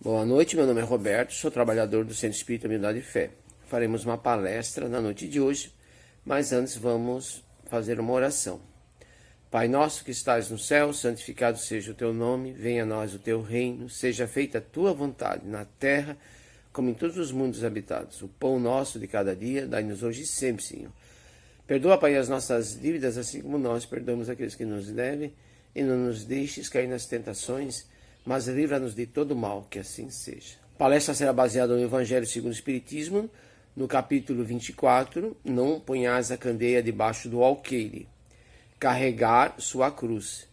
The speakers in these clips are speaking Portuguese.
Boa noite, meu nome é Roberto, sou trabalhador do Centro Espírita Humildade e Fé. Faremos uma palestra na noite de hoje, mas antes vamos fazer uma oração. Pai nosso que estás no céu, santificado seja o teu nome, venha a nós o teu reino, seja feita a tua vontade na terra, como em todos os mundos habitados. O pão nosso de cada dia, dai-nos hoje e sempre, Senhor. Perdoa, Pai, as nossas dívidas, assim como nós perdoamos aqueles que nos devem, e não nos deixes cair nas tentações, mas livra-nos de todo mal, que assim seja. A palestra será baseada no Evangelho segundo o Espiritismo, no capítulo 24, não ponhais a candeia debaixo do alqueire. Carregar sua cruz.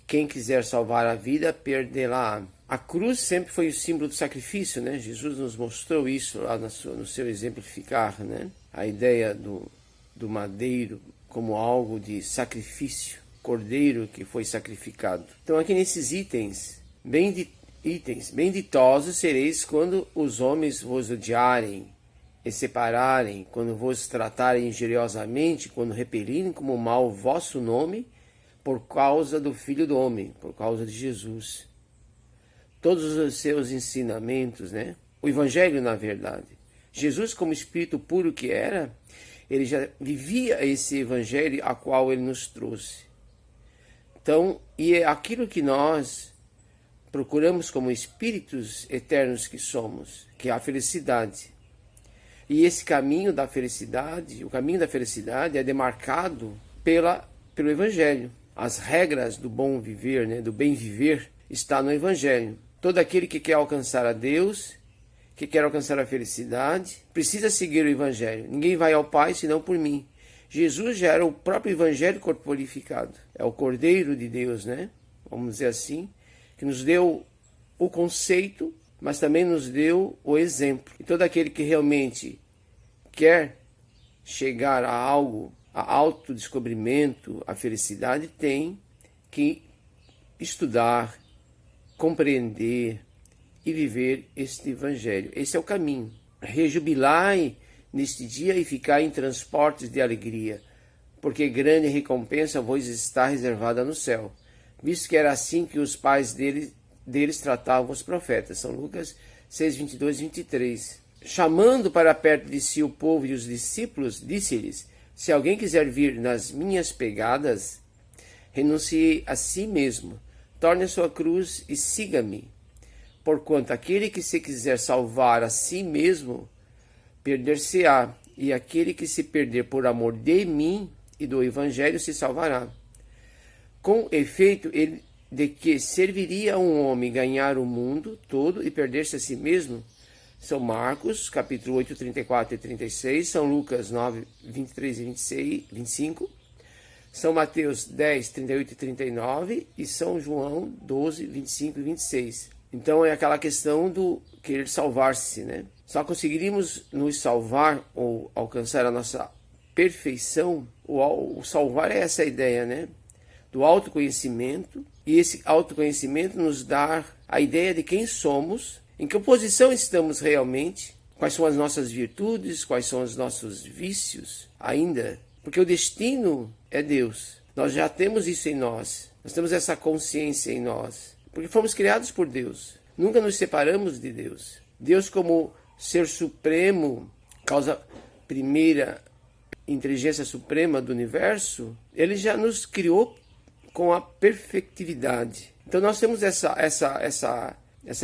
Quem quiser salvar a vida, perdê-la. A cruz sempre foi o símbolo do sacrifício, né? Jesus nos mostrou isso lá no seu exemplificar, né? A ideia do madeiro como algo de sacrifício, cordeiro que foi sacrificado. Então aqui nesses itens, benditosos sereis quando os homens vos odiarem e separarem, quando vos tratarem injuriosamente, quando repelirem como mal o vosso nome, por causa do Filho do Homem, por causa de Jesus. Todos os seus ensinamentos, né? O Evangelho, na verdade. Jesus, como Espírito puro que era, ele já vivia esse Evangelho a qual ele nos trouxe. Então, e é aquilo que nós procuramos como espíritos eternos que somos, que é a felicidade. E esse caminho da felicidade, o caminho da felicidade é demarcado pelo Evangelho. As regras do bom viver, né, do bem viver, está no Evangelho. Todo aquele que quer alcançar a Deus, que quer alcançar a felicidade, precisa seguir o Evangelho. Ninguém vai ao Pai senão por mim. Jesus já era o próprio Evangelho corporificado. É o Cordeiro de Deus, né? Vamos dizer assim, que nos deu o conceito, mas também nos deu o exemplo. E todo aquele que realmente quer chegar a algo, a autodescobrimento, a felicidade, tem que estudar, compreender e viver este Evangelho. Esse é o caminho. Rejubilai neste dia e ficai em transportes de alegria, porque grande recompensa vos está reservada no céu, visto que era assim que os pais deles tratavam os profetas. São Lucas 6, 22 e 23. Chamando para perto de si o povo e os discípulos, disse-lhes: se alguém quiser vir nas minhas pegadas, renuncie a si mesmo, torne a sua cruz e siga-me. Porquanto aquele que se quiser salvar a si mesmo, perder-se-á, e aquele que se perder por amor de mim e do Evangelho se salvará. Com efeito, de que serviria a um homem ganhar o mundo todo e perder-se a si mesmo? São Marcos, capítulo 8, 34 e 36, São Lucas 9, 23 e 25, São Mateus 10, 38 e 39 e São João 12, 25 e 26. Então é aquela questão do querer salvar-se, né? Só conseguiríamos nos salvar ou alcançar a nossa perfeição. O salvar é essa ideia, né? Do autoconhecimento, e esse autoconhecimento nos dá a ideia de quem somos, em que posição estamos realmente, quais são as nossas virtudes, quais são os nossos vícios ainda, porque o destino é Deus. Nós já temos isso em nós, nós temos essa consciência em nós, porque fomos criados por Deus, nunca nos separamos de Deus. Deus, como ser supremo, causa primeira, inteligência suprema do universo, ele já nos criou com a perfectividade. Então nós temos essa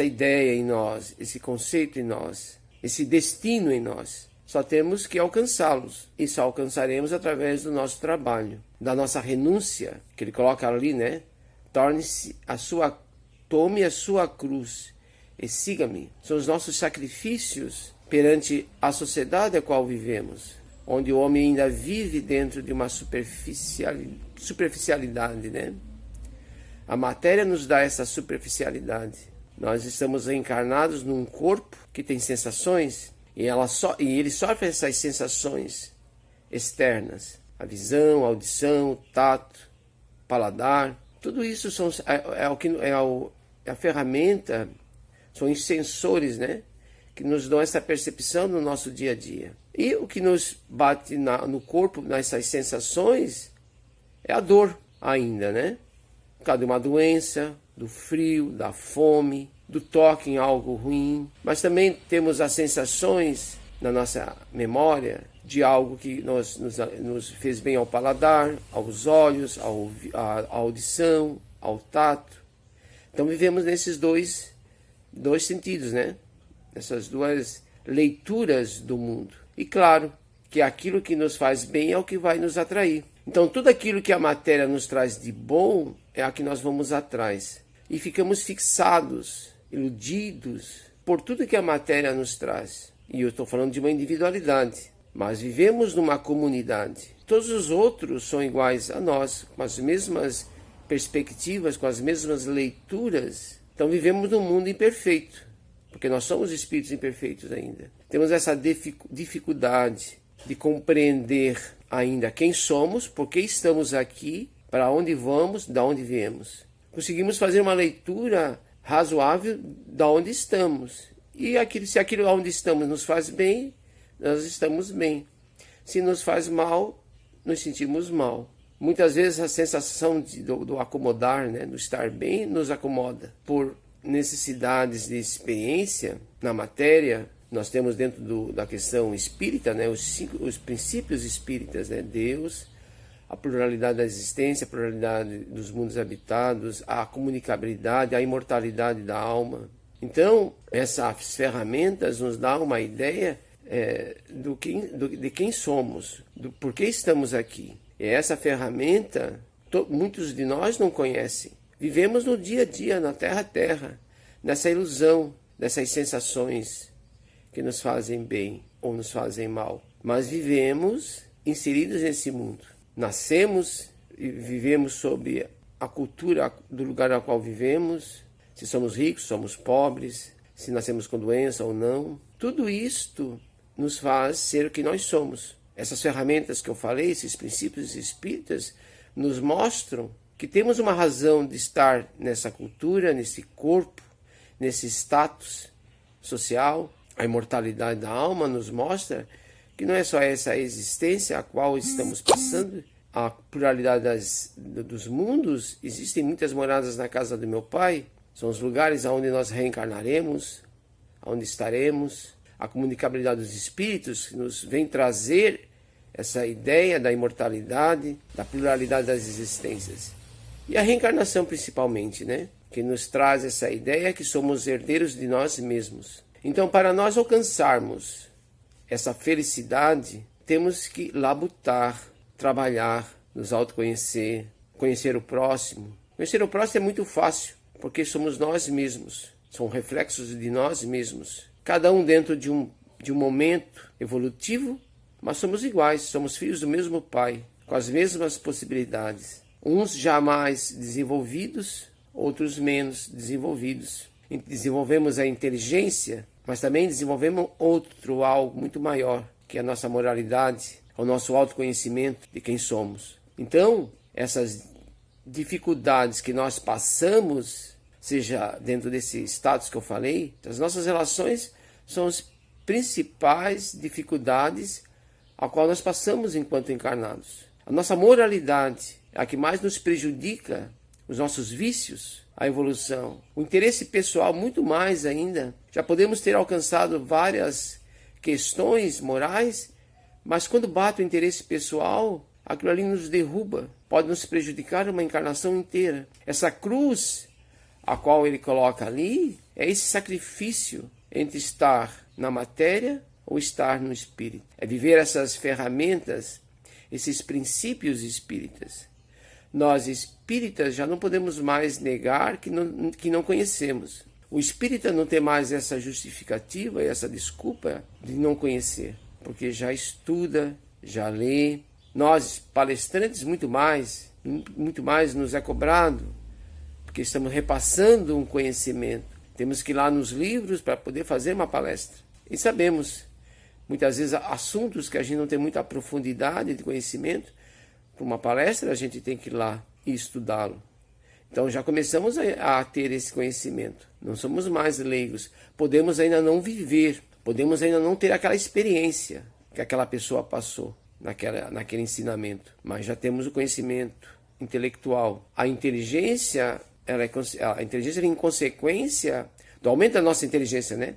ideia em nós, esse conceito em nós, esse destino em nós. Só temos que alcançá-los. E só alcançaremos através do nosso trabalho, da nossa renúncia, que ele coloca ali, né? Tome a sua cruz e siga-me. São os nossos sacrifícios perante a sociedade a qual vivemos, onde o homem ainda vive dentro de uma superficialidade, né? A matéria nos dá essa superficialidade. Nós estamos reencarnados num corpo que tem sensações e ele sofre essas sensações externas. A visão, a audição, o tato, paladar. Tudo isso é a ferramenta, são os sensores, né? Que nos dão essa percepção no nosso dia a dia. E o que nos bate no corpo, nessas sensações, é a dor ainda, né? Por causa de uma doença, do frio, da fome, do toque em algo ruim, mas também temos as sensações na nossa memória de algo que nos fez bem ao paladar, aos olhos, à audição, ao tato. Então vivemos nesses dois sentidos, né? Essas duas leituras do mundo. E claro que aquilo que nos faz bem é o que vai nos atrair. Então tudo aquilo que a matéria nos traz de bom é a que nós vamos atrás. E ficamos fixados, iludidos por tudo que a matéria nos traz. E eu estou falando de uma individualidade. Mas vivemos numa comunidade. Todos os outros são iguais a nós, com as mesmas perspectivas, com as mesmas leituras. Então vivemos num mundo imperfeito, porque nós somos espíritos imperfeitos ainda. Temos essa dificuldade de compreender ainda quem somos, por que estamos aqui, para onde vamos, de onde viemos. Conseguimos fazer uma leitura razoável de onde estamos. E se aquilo onde estamos nos faz bem, nós estamos bem. Se nos faz mal, nos sentimos mal. Muitas vezes a sensação do acomodar, né, do estar bem, nos acomoda. Por necessidades de experiência na matéria, nós temos dentro da questão espírita, né, os princípios espíritas, né, Deus, a pluralidade da existência, a pluralidade dos mundos habitados, a comunicabilidade, a imortalidade da alma. Então, essas ferramentas nos dão uma ideia de quem somos, do porquê estamos aqui. E essa ferramenta, muitos de nós não conhecem. Vivemos no dia a dia, na terra a terra, nessa ilusão, dessas sensações que nos fazem bem ou nos fazem mal. Mas vivemos inseridos nesse mundo. Nascemos e vivemos sob a cultura do lugar ao qual vivemos, se somos ricos, somos pobres, se nascemos com doença ou não. Tudo isto nos faz ser o que nós somos. Essas ferramentas que eu falei, esses princípios espíritas, nos mostram que temos uma razão de estar nessa cultura, nesse corpo, nesse status social. A imortalidade da alma nos mostra que não é só essa existência a qual estamos passando, a pluralidade dos mundos. Existem muitas moradas na casa do meu Pai, são os lugares onde nós reencarnaremos, onde estaremos. A comunicabilidade dos espíritos nos vem trazer essa ideia da imortalidade, da pluralidade das existências. E a reencarnação principalmente, né? Que nos traz essa ideia que somos herdeiros de nós mesmos. Então, para nós alcançarmos essa felicidade, temos que labutar, trabalhar, nos autoconhecer, conhecer o próximo. Conhecer o próximo é muito fácil, porque somos nós mesmos, são reflexos de nós mesmos. Cada um dentro de um momento evolutivo, mas somos iguais, somos filhos do mesmo Pai, com as mesmas possibilidades. Uns já mais desenvolvidos, outros menos desenvolvidos. Desenvolvemos a inteligência, mas também desenvolvemos algo muito maior, que é a nossa moralidade, o nosso autoconhecimento de quem somos. Então, essas dificuldades que nós passamos, seja dentro desse status que eu falei, as nossas relações são as principais dificuldades a qual nós passamos enquanto encarnados. A nossa moralidade é a que mais nos prejudica, os nossos vícios, a evolução. O interesse pessoal, muito mais ainda. Já podemos ter alcançado várias questões morais, mas quando bate o interesse pessoal, aquilo ali nos derruba, pode nos prejudicar uma encarnação inteira. Essa cruz a qual ele coloca ali é esse sacrifício entre estar na matéria ou estar no espírito. É viver essas ferramentas, esses princípios espíritas. Nós espíritas já não podemos mais negar que não conhecemos. O espírita não tem mais essa justificativa e essa desculpa de não conhecer, porque já estuda, já lê. Nós, palestrantes, muito mais nos é cobrado, porque estamos repassando um conhecimento. Temos que ir lá nos livros para poder fazer uma palestra. E sabemos, muitas vezes, assuntos que a gente não tem muita profundidade de conhecimento. Para uma palestra, a gente tem que ir lá e estudá-lo. Então, já começamos a ter esse conhecimento. Não somos mais leigos. Podemos ainda não viver. Podemos ainda não ter aquela experiência que aquela pessoa passou naquele ensinamento. Mas já temos o conhecimento intelectual. A inteligência vem em consequência do aumento da nossa inteligência, né?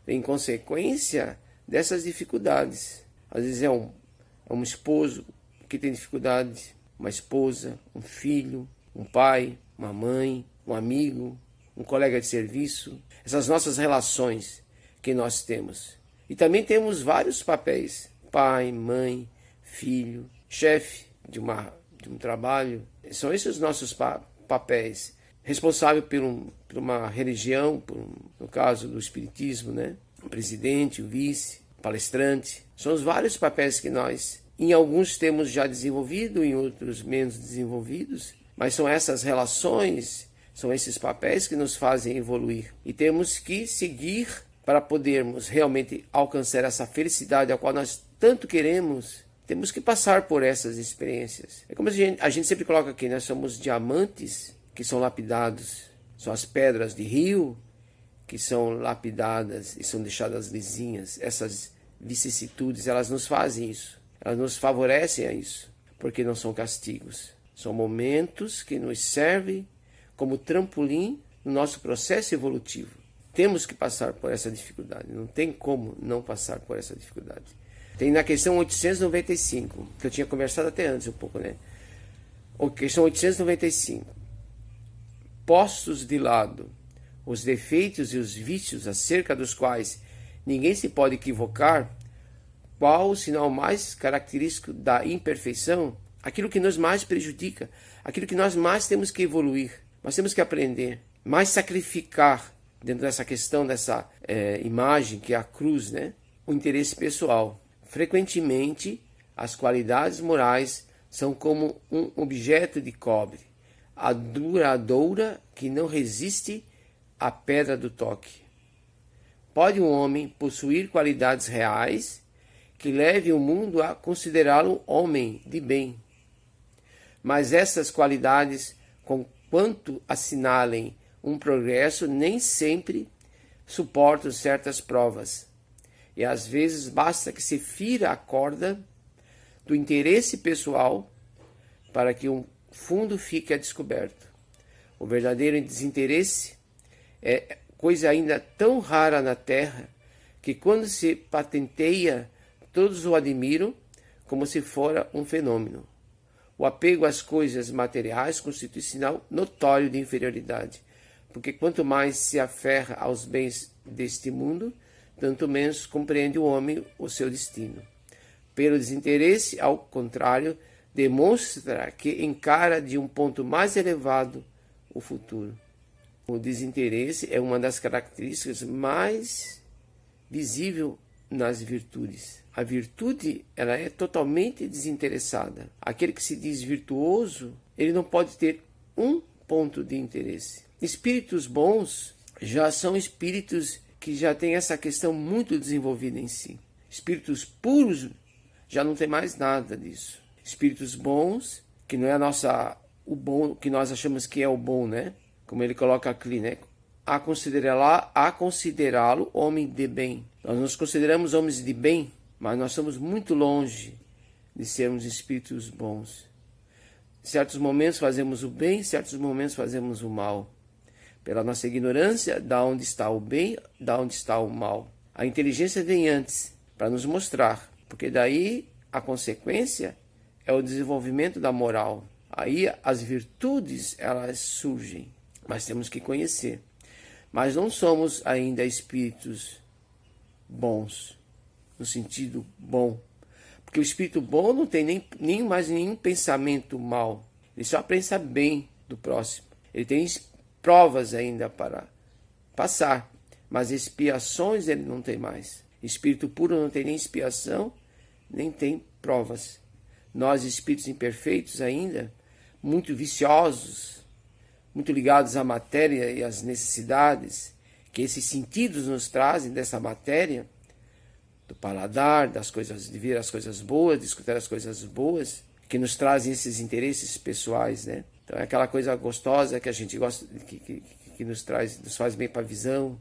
Vem em consequência dessas dificuldades. Às vezes é um esposo que tem dificuldade, uma esposa, um filho, um pai, uma mãe, um amigo, um colega de serviço. Essas nossas relações que nós temos. E também temos vários papéis: pai, mãe, filho, chefe de um trabalho. São esses os nossos papéis. Responsável por uma religião, no caso do espiritismo, né? O presidente, o vice, o palestrante. São os vários papéis que nós, em alguns, temos já desenvolvido, em outros menos desenvolvidos. Mas são essas relações, são esses papéis que nos fazem evoluir. E temos que seguir para podermos realmente alcançar essa felicidade a qual nós tanto queremos. Temos que passar por essas experiências. É como a gente sempre coloca aqui, nós somos diamantes que são lapidados. São as pedras de rio que são lapidadas e são deixadas lisinhas. Essas vicissitudes, elas nos fazem isso. Elas nos favorecem a isso, porque não são castigos. São momentos que nos servem como trampolim no nosso processo evolutivo. Temos que passar por essa dificuldade. Não tem como não passar por essa dificuldade. Tem na questão 895, que eu tinha conversado até antes um pouco, né? A questão 895. Postos de lado os defeitos e os vícios acerca dos quais ninguém se pode equivocar, qual o sinal mais característico da imperfeição? Aquilo que nos mais prejudica, aquilo que nós mais temos que evoluir, nós temos que aprender, mais sacrificar dentro dessa questão, dessa imagem que é a cruz, né? O interesse pessoal. Frequentemente, as qualidades morais são como um objeto de cobre, a duradoura que não resiste à pedra do toque. Pode um homem possuir qualidades reais que levem o mundo a considerá-lo homem de bem. Mas essas qualidades, conquanto assinalem um progresso, nem sempre suportam certas provas. E às vezes basta que se fira a corda do interesse pessoal para que um fundo fique a descoberto. O verdadeiro desinteresse é coisa ainda tão rara na Terra que quando se patenteia, todos o admiram como se fora um fenômeno. O apego às coisas materiais constitui sinal notório de inferioridade, porque quanto mais se aferra aos bens deste mundo, tanto menos compreende o homem o seu destino. Pelo desinteresse, ao contrário, demonstra que encara de um ponto mais elevado o futuro. O desinteresse é uma das características mais visíveis nas virtudes. A virtude, ela é totalmente desinteressada. Aquele que se diz virtuoso, ele não pode ter um ponto de interesse. Espíritos bons já são espíritos que já têm essa questão muito desenvolvida em si. Espíritos puros já não tem mais nada disso. Espíritos bons, que não é o bom que nós achamos que é o bom, né? Como ele coloca aqui, né? A considerá-lo homem de bem. Nós nos consideramos homens de bem, mas nós estamos muito longe de sermos espíritos bons. Em certos momentos fazemos o bem, em certos momentos fazemos o mal. Pela nossa ignorância, da onde está o bem, da onde está o mal. A inteligência vem antes, para nos mostrar, porque daí a consequência é o desenvolvimento da moral. Aí as virtudes, elas surgem, mas temos que conhecer. Mas não somos ainda espíritos bons, no sentido bom. Porque o espírito bom não tem nem mais nenhum pensamento mal. Ele só pensa bem do próximo. Ele tem provas ainda para passar, mas expiações ele não tem mais. Espírito puro não tem nem expiação, nem tem provas. Nós, espíritos imperfeitos ainda, muito viciosos, muito ligados à matéria e às necessidades que esses sentidos nos trazem dessa matéria, do paladar, das coisas, de ver as coisas boas, de escutar as coisas boas, que nos trazem esses interesses pessoais, né? Então é aquela coisa gostosa que a gente gosta, que nos faz bem para a visão,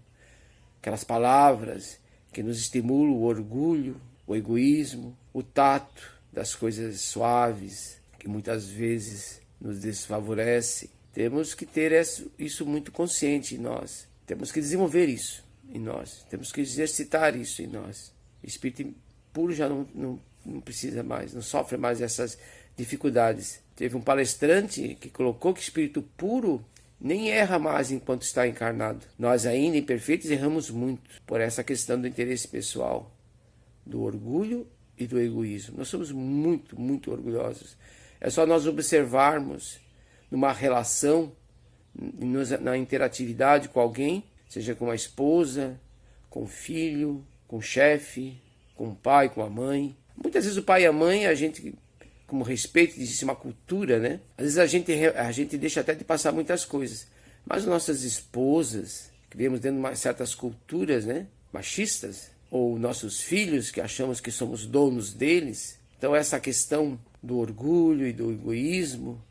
aquelas palavras que nos estimulam o orgulho, o egoísmo, o tato das coisas suaves, que muitas vezes nos desfavorece. Temos que ter isso muito consciente em nós. Temos que desenvolver isso em nós. Temos que exercitar isso em nós. O espírito puro já não precisa mais, não sofre mais essas dificuldades. Teve um palestrante que colocou que o espírito puro nem erra mais enquanto está encarnado. Nós ainda imperfeitos erramos muito por essa questão do interesse pessoal, do orgulho e do egoísmo. Nós somos muito, muito orgulhosos. É só nós observarmos numa relação, na interatividade com alguém, seja com a esposa, com o filho, com o chefe, com o pai, com a mãe. Muitas vezes o pai e a mãe, a gente, como respeito, existe uma cultura, né? Às vezes a gente deixa até de passar muitas coisas. Mas nossas esposas, que vemos dentro de certas culturas, né, machistas, ou nossos filhos, que achamos que somos donos deles. Então essa questão do orgulho e do egoísmo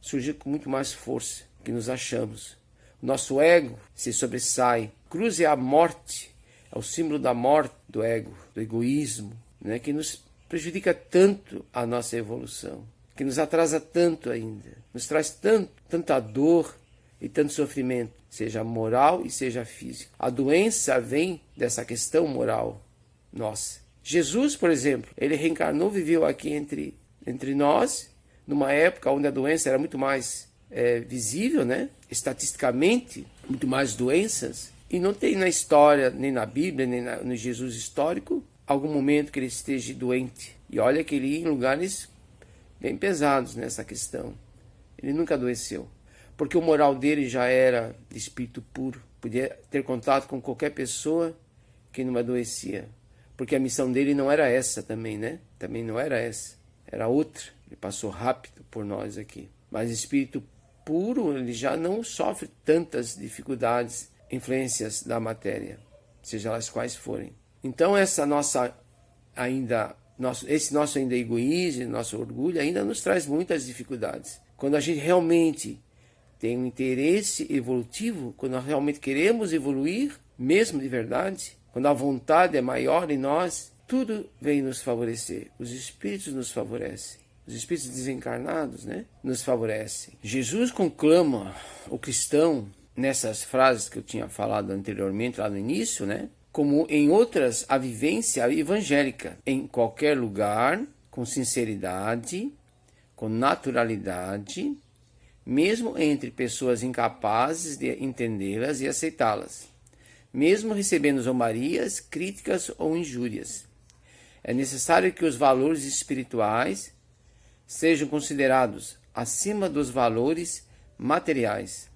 surgiu com muito mais força que nos achamos. O nosso ego se sobressai. Cruz é a morte, é o símbolo da morte do ego, do egoísmo, né, que nos prejudica tanto a nossa evolução, que nos atrasa tanto ainda, nos traz tanta dor e tanto sofrimento, seja moral e seja físico. A doença vem dessa questão moral nossa. Jesus, por exemplo, ele reencarnou, viveu aqui entre nós, numa época onde a doença era muito mais visível, né? Estatisticamente, muito mais doenças, e não tem na história, nem na Bíblia, nem no Jesus histórico, algum momento que ele esteja doente. E olha que ele ia em lugares bem pesados nessa questão. Ele nunca adoeceu, porque o moral dele já era de espírito puro, podia ter contato com qualquer pessoa que não adoecia, porque a missão dele não era essa também, né? Também não era essa, era outra. Ele passou rápido por nós aqui. Mas espírito puro, ele já não sofre tantas dificuldades, influências da matéria, seja elas quais forem. Então esse nosso ainda egoísmo, nosso orgulho ainda nos traz muitas dificuldades. Quando a gente realmente tem um interesse evolutivo, quando nós realmente queremos evoluir, mesmo de verdade, quando a vontade é maior em nós, tudo vem nos favorecer. Os espíritos nos favorecem. Os espíritos desencarnados, né, nos favorecem. Jesus conclama o cristão, nessas frases que eu tinha falado anteriormente, lá no início, né, como em outras, a vivência evangélica, em qualquer lugar, com sinceridade, com naturalidade, mesmo entre pessoas incapazes de entendê-las e aceitá-las, mesmo recebendo zombarias, críticas ou injúrias. É necessário que os valores espirituais sejam considerados acima dos valores materiais,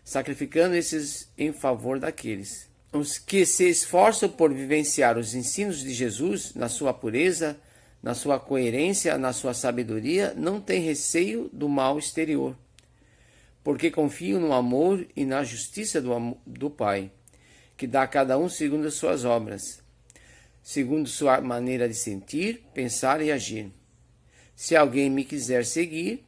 sacrificando esses em favor daqueles. Os que se esforçam por vivenciar os ensinos de Jesus na sua pureza, na sua coerência, na sua sabedoria, não têm receio do mal exterior, porque confiam no amor e na justiça do Pai, que dá a cada um segundo as suas obras, segundo sua maneira de sentir, pensar e agir. Se alguém me quiser seguir,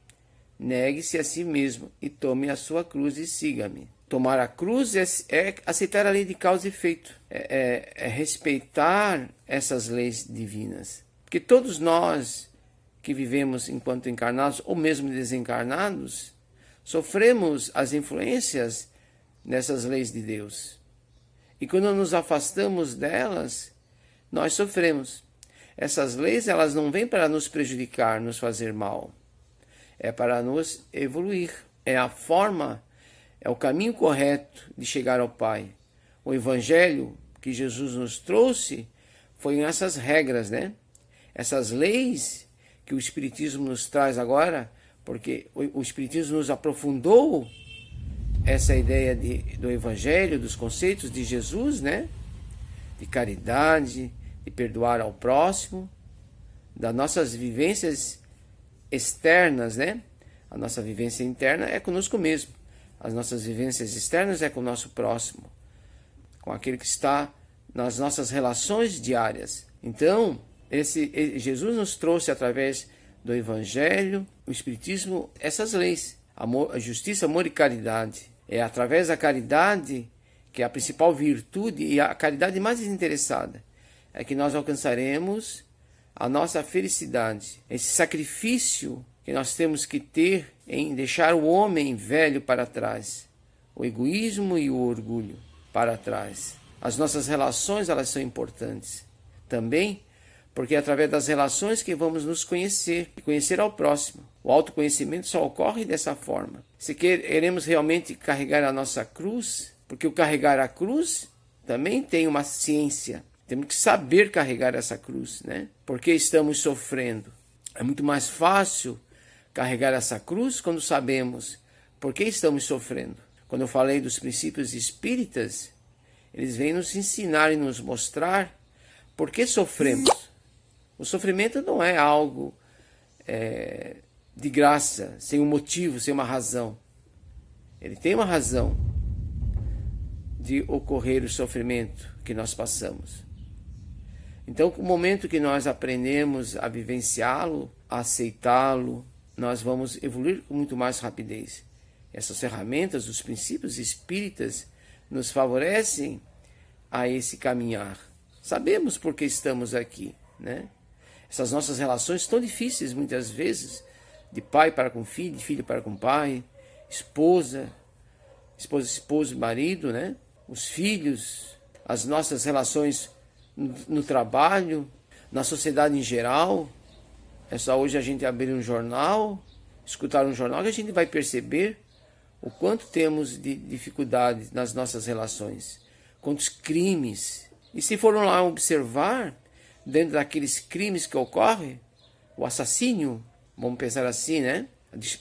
negue-se a si mesmo e tome a sua cruz e siga-me. Tomar a cruz é aceitar a lei de causa e efeito, é respeitar essas leis divinas. Porque todos nós que vivemos enquanto encarnados ou mesmo desencarnados, sofremos as influências dessas leis de Deus. E quando nos afastamos delas, nós sofremos. Essas leis, elas não vêm para nos prejudicar, nos fazer mal. É para nos evoluir. É a forma, é o caminho correto de chegar ao Pai. O Evangelho que Jesus nos trouxe foi essas regras, né? Essas leis que o Espiritismo nos traz agora, porque o Espiritismo nos aprofundou essa ideia do Evangelho, dos conceitos de Jesus, né? De caridade, de perdoar ao próximo, das nossas vivências externas, né? A nossa vivência interna é conosco mesmo. As nossas vivências externas é com o nosso próximo, com aquele que está nas nossas relações diárias. Então, Jesus nos trouxe através do Evangelho, o Espiritismo, essas leis, amor, justiça, amor e caridade. É através da caridade, que é a principal virtude e a caridade mais desinteressada, é que nós alcançaremos a nossa felicidade. Esse sacrifício que nós temos que ter em deixar o homem velho para trás, o egoísmo e o orgulho, para trás. As nossas relações, elas são importantes também, porque é através das relações que vamos nos conhecer e conhecer ao próximo. O autoconhecimento só ocorre dessa forma. Se queremos realmente carregar a nossa cruz, porque o carregar a cruz também tem uma ciência. Temos que saber carregar essa cruz, né? Porque estamos sofrendo. É muito mais fácil carregar essa cruz quando sabemos por que estamos sofrendo. Quando eu falei dos princípios espíritas, eles vêm nos ensinar e nos mostrar por que sofremos. O sofrimento não é algo de graça, sem um motivo, sem uma razão. Ele tem uma razão de ocorrer o sofrimento que nós passamos. Então, no momento que nós aprendemos a vivenciá-lo, a aceitá-lo, nós vamos evoluir com muito mais rapidez. Essas ferramentas, os princípios espíritas, nos favorecem a esse caminhar. Sabemos por que estamos aqui, né? Essas nossas relações tão difíceis, muitas vezes, de pai para com filho, de filho para com pai, esposo e marido, né? Os filhos, as nossas relações no trabalho, na sociedade em geral. É só hoje a gente abrir um jornal, escutar um jornal, que a gente vai perceber o quanto temos de dificuldade nas nossas relações, quantos crimes. E se foram lá observar, dentro daqueles crimes que ocorrem, o assassínio, vamos pensar assim, né?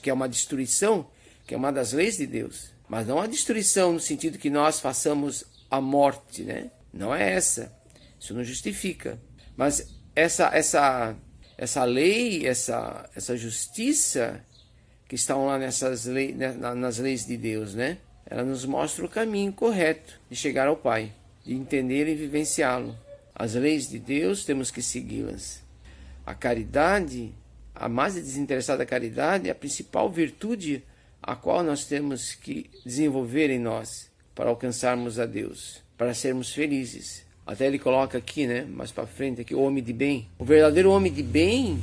Que é uma destruição, que é uma das leis de Deus. Mas não a destruição no sentido que nós façamos a morte, né? Não é essa. Isso não justifica. Mas essa lei, essa justiça que estão lá nas leis de Deus, né? Ela nos mostra o caminho correto de chegar ao Pai, de entender e vivenciá-lo. As leis de Deus, temos que segui-las. A caridade, a mais desinteressada caridade, é a principal virtude a qual nós temos que desenvolver em nós para alcançarmos a Deus, para sermos felizes. Até ele coloca aqui, né, mais para frente, aqui, o homem de bem. O verdadeiro homem de bem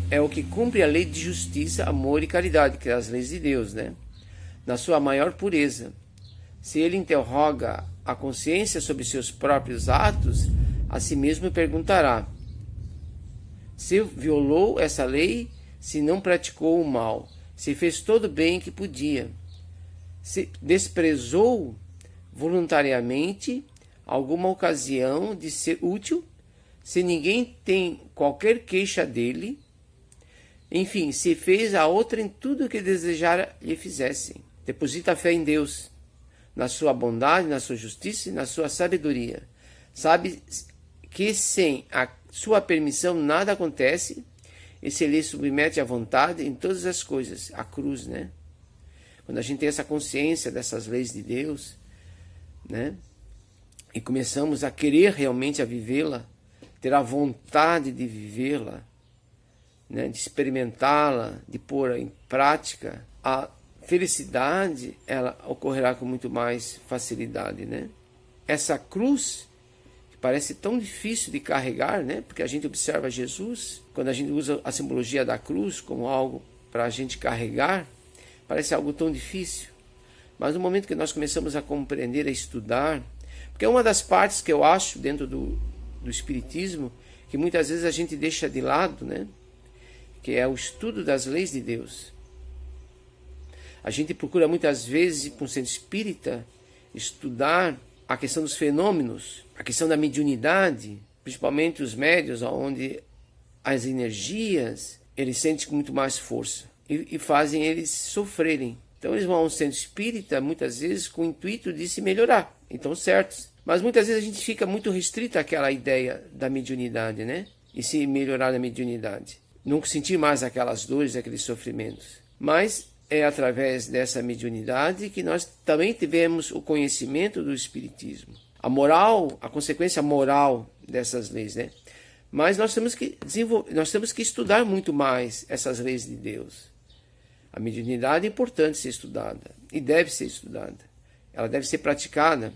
é o que cumpre a lei de justiça, amor e caridade, que é as leis de Deus, né? Na sua maior pureza. Se ele interroga a consciência sobre seus próprios atos, a si mesmo perguntará se violou essa lei, se não praticou o mal, se fez todo o bem que podia, se desprezou voluntariamente alguma ocasião de ser útil, se ninguém tem qualquer queixa dele, enfim, se fez a outra em tudo o que desejara lhe fizessem. Deposita a fé em Deus, na sua bondade, na sua justiça e na sua sabedoria. Sabe que sem a sua permissão nada acontece, e se lhe submete à vontade em todas as coisas. A cruz, né? Quando a gente tem essa consciência dessas leis de Deus, né? E começamos a querer realmente a vivê-la, ter a vontade de vivê-la, né? De experimentá-la, de pôr em prática, a felicidade, ela ocorrerá com muito mais facilidade, né? Essa cruz, que parece tão difícil de carregar, né? Porque a gente observa Jesus, quando a gente usa a simbologia da cruz como algo para a gente carregar, parece algo tão difícil. Mas no momento que nós começamos a compreender, a estudar, porque é uma das partes que eu acho dentro do Espiritismo, que muitas vezes a gente deixa de lado, né? Que é o estudo das leis de Deus. A gente procura muitas vezes ir para um centro espírita estudar a questão dos fenômenos, a questão da mediunidade, principalmente os médiuns, onde as energias eles sentem com muito mais força e fazem eles sofrerem. Então eles vão a um centro espírita muitas vezes com o intuito de se melhorar, então certos. Mas muitas vezes a gente fica muito restrito àquela ideia da mediunidade, né? E se melhorar na mediunidade. Não sentir mais aquelas dores, aqueles sofrimentos. Mas é através dessa mediunidade que nós também tivemos o conhecimento do Espiritismo. A moral, a consequência moral dessas leis, né? Mas nós temos que estudar muito mais essas leis de Deus. A mediunidade é importante ser estudada e deve ser estudada. Ela deve ser praticada,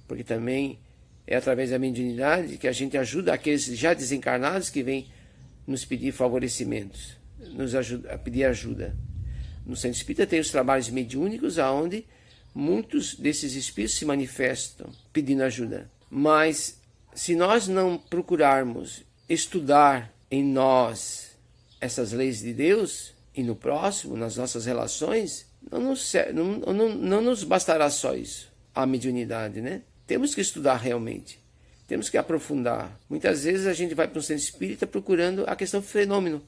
porque também é através da mediunidade que a gente ajuda aqueles já desencarnados que vêm nos pedir favorecimentos, nos ajuda, a pedir ajuda. No centro espírita tem os trabalhos mediúnicos, onde muitos desses espíritos se manifestam pedindo ajuda. Mas se nós não procurarmos estudar em nós essas leis de Deus e no próximo, nas nossas relações, não nos bastará só isso, a mediunidade, né? Temos que estudar realmente, temos que aprofundar. Muitas vezes a gente vai para um centro espírita procurando a questão do fenômeno,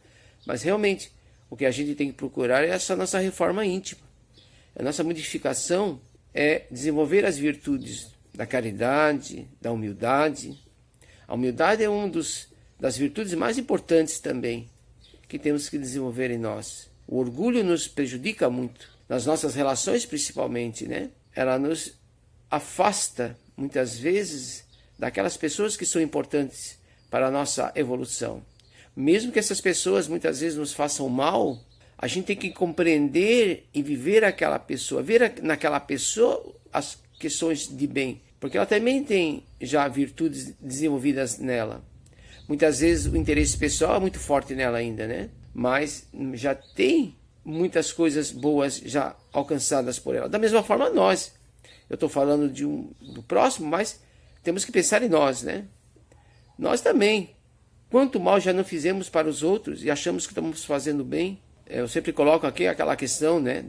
mas realmente o que a gente tem que procurar é essa nossa reforma íntima. A nossa modificação é desenvolver as virtudes da caridade, da humildade. A humildade é uma das virtudes mais importantes também que temos que desenvolver em nós. O orgulho nos prejudica muito, nas nossas relações principalmente, né? Ela nos afasta, muitas vezes, daquelas pessoas que são importantes para a nossa evolução. Mesmo que essas pessoas muitas vezes nos façam mal, a gente tem que compreender e viver aquela pessoa, ver naquela pessoa as questões de bem, porque ela também tem já virtudes desenvolvidas nela. Muitas vezes o interesse pessoal é muito forte nela ainda, né? Mas já tem muitas coisas boas já alcançadas por ela. Da mesma forma nós. Eu estou falando do próximo, mas temos que pensar em nós, né? Nós também. Quanto mal já não fizemos para os outros e achamos que estamos fazendo bem. Eu sempre coloco aqui aquela questão, né,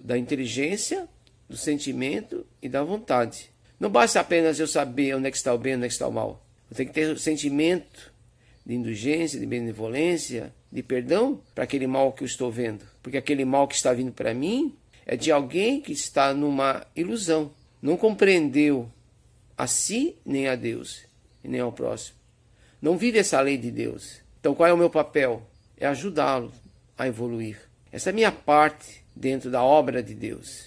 da inteligência, do sentimento e da vontade. Não basta apenas eu saber onde é que está o bem e onde é que está o mal. Eu tenho que ter o sentimento de indulgência, de benevolência, de perdão para aquele mal que eu estou vendo. Porque aquele mal que está vindo para mim é de alguém que está numa ilusão. Não compreendeu a si, nem a Deus, e nem ao próximo. Não vive essa lei de Deus. Então qual é o meu papel? É ajudá-lo a evoluir. Essa é a minha parte dentro da obra de Deus.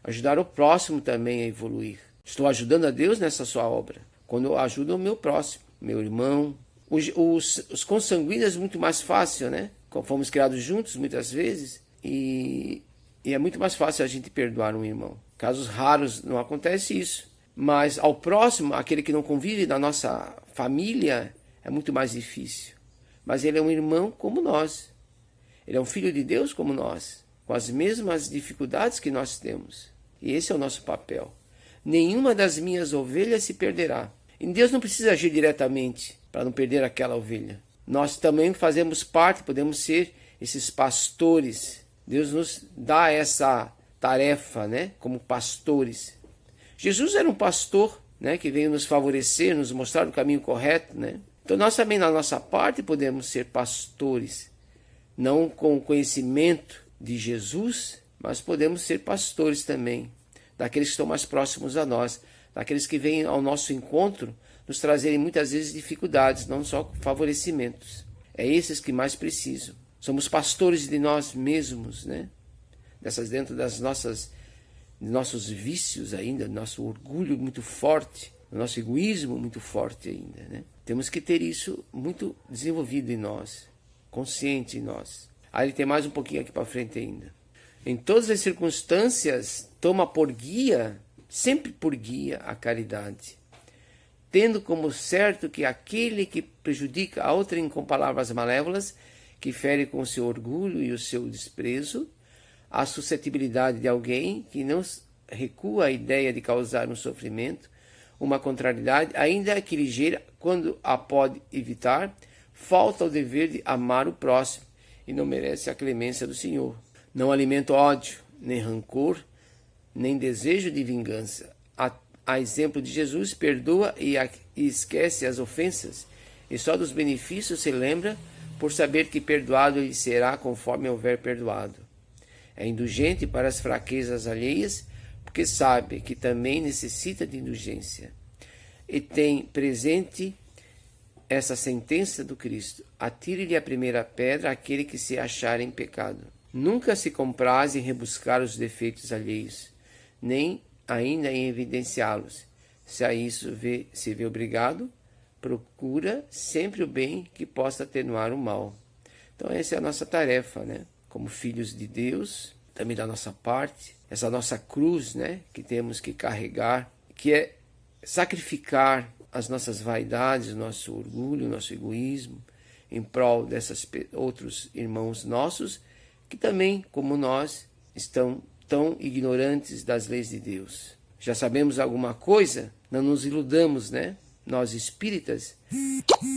Ajudar o próximo também a evoluir. Estou ajudando a Deus nessa sua obra. Quando eu ajudo o meu próximo, meu irmão. Os consanguíneos é muito mais fácil, né? Fomos criados juntos muitas vezes e é muito mais fácil a gente perdoar um irmão. Casos raros não acontece isso. Mas ao próximo, aquele que não convive na nossa família, é muito mais difícil. Mas ele é um irmão como nós. Ele é um filho de Deus como nós, com as mesmas dificuldades que nós temos. E esse é o nosso papel. Nenhuma das minhas ovelhas se perderá. E Deus não precisa agir diretamente para não perder aquela ovelha. Nós também fazemos parte, podemos ser esses pastores. Deus nos dá essa tarefa, né, como pastores. Jesus era um pastor, né, que veio nos favorecer, nos mostrar o caminho correto, né? Então nós também na nossa parte podemos ser pastores. Não com o conhecimento de Jesus, mas podemos ser pastores também, daqueles que estão mais próximos a nós, daqueles que vêm ao nosso encontro, nos trazerem muitas vezes dificuldades, não só favorecimentos. É esses que mais precisam. Somos pastores de nós mesmos, né? Dentro das nossos vícios ainda, nosso orgulho muito forte, nosso egoísmo muito forte ainda, né? Temos que ter isso muito desenvolvido em nós, consciente em nós. Aí ele tem mais um pouquinho aqui para frente ainda. Em todas as circunstâncias, toma por guia, sempre por guia, a caridade, tendo como certo que aquele que prejudica a outrem com palavras malévolas, que fere com o seu orgulho e o seu desprezo, a suscetibilidade de alguém que não recua a ideia de causar um sofrimento, uma contrariedade, ainda que ligeira, quando a pode evitar, falta o dever de amar o próximo e não merece a clemência do Senhor. Não alimenta ódio, nem rancor, nem desejo de vingança. A exemplo de Jesus, perdoa e esquece as ofensas, e só dos benefícios se lembra, por saber que perdoado lhe será conforme houver perdoado. É indulgente para as fraquezas alheias, porque sabe que também necessita de indulgência. E tem presente essa sentença do Cristo: atire-lhe a primeira pedra aquele que se achar em pecado. Nunca se compraz em rebuscar os defeitos alheios, nem ainda em evidenciá-los. Se a isso se vê obrigado, procura sempre o bem que possa atenuar o mal. Então essa é a nossa tarefa, né? Como filhos de Deus, também da nossa parte, essa nossa cruz, né, que temos que carregar, que é sacrificar as nossas vaidades, nosso orgulho, nosso egoísmo, em prol desses outros irmãos nossos, que também, como nós, estão tão ignorantes das leis de Deus. Já sabemos alguma coisa? Não nos iludamos, né? Nós espíritas,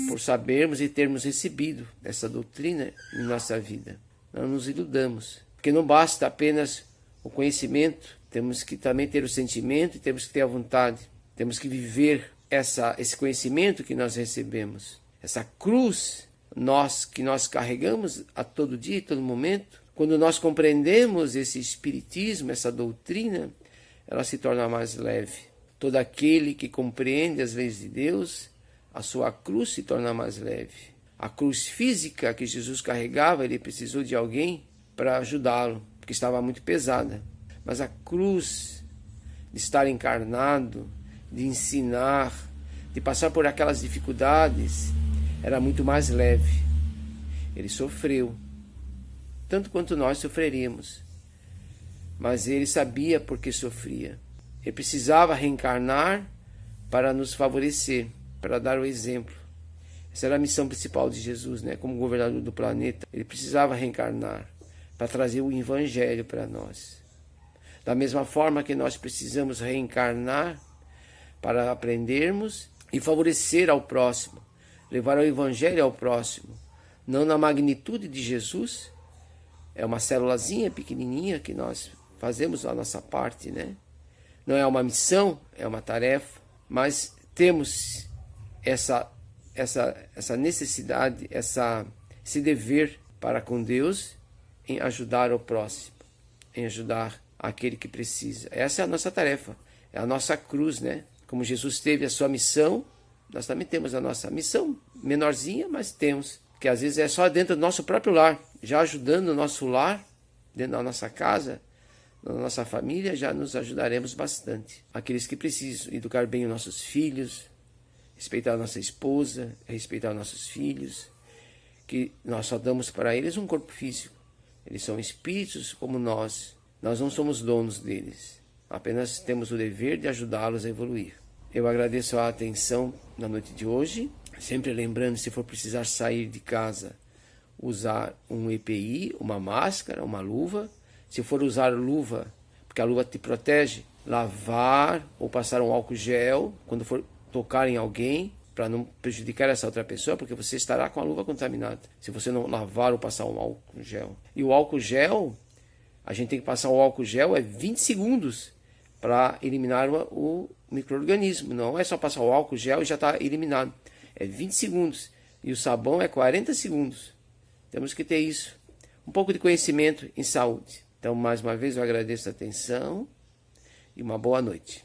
por sabermos e termos recebido essa doutrina em nossa vida. Não nos iludamos, porque não basta apenas o conhecimento, temos que também ter o sentimento e temos que ter a vontade. Temos que viver esse conhecimento que nós recebemos. Essa cruz que nós carregamos a todo dia e todo momento. Quando nós compreendemos esse espiritismo, essa doutrina, ela se torna mais leve. Todo aquele que compreende as leis de Deus, a sua cruz se torna mais leve. A cruz física que Jesus carregava, ele precisou de alguém para ajudá-lo, porque estava muito pesada. Mas a cruz de estar encarnado, de ensinar, de passar por aquelas dificuldades, era muito mais leve. Ele sofreu, tanto quanto nós sofreríamos. Mas ele sabia por que sofria. Ele precisava reencarnar para nos favorecer, para dar o exemplo. Essa era a missão principal de Jesus, né? Como governador do planeta. Ele precisava reencarnar para trazer o Evangelho para nós. Da mesma forma que nós precisamos reencarnar para aprendermos e favorecer ao próximo, levar o Evangelho ao próximo, não na magnitude de Jesus, é uma célulazinha pequenininha que nós fazemos a nossa parte, né? Não é uma missão, é uma tarefa, mas temos essa necessidade, esse dever para com Deus em ajudar o próximo, em ajudar aquele que precisa. Essa é a nossa tarefa, é a nossa cruz, né? Como Jesus teve a sua missão, nós também temos a nossa missão, menorzinha, mas temos, que às vezes é só dentro do nosso próprio lar, já ajudando o nosso lar, dentro da nossa casa, na nossa família, já nos ajudaremos bastante. Aqueles que precisam educar bem os nossos filhos, respeitar a nossa esposa, respeitar nossos filhos, que nós só damos para eles um corpo físico. Eles são espíritos como nós não somos donos deles, apenas temos o dever de ajudá-los a evoluir. Eu agradeço a atenção na noite de hoje, sempre lembrando, se for precisar sair de casa, usar um EPI, uma máscara, uma luva. Se for usar luva, porque a luva te protege, lavar ou passar um álcool gel quando for tocar em alguém, para não prejudicar essa outra pessoa, porque você estará com a luva contaminada, se você não lavar ou passar um álcool gel. E o álcool gel, a gente tem que passar o álcool gel 20 segundos para eliminar o micro-organismo. Não é só passar o álcool gel e já está eliminado. É 20 segundos. E o sabão é 40 segundos. Temos que ter isso. Um pouco de conhecimento em saúde. Então, mais uma vez, eu agradeço a atenção e uma boa noite.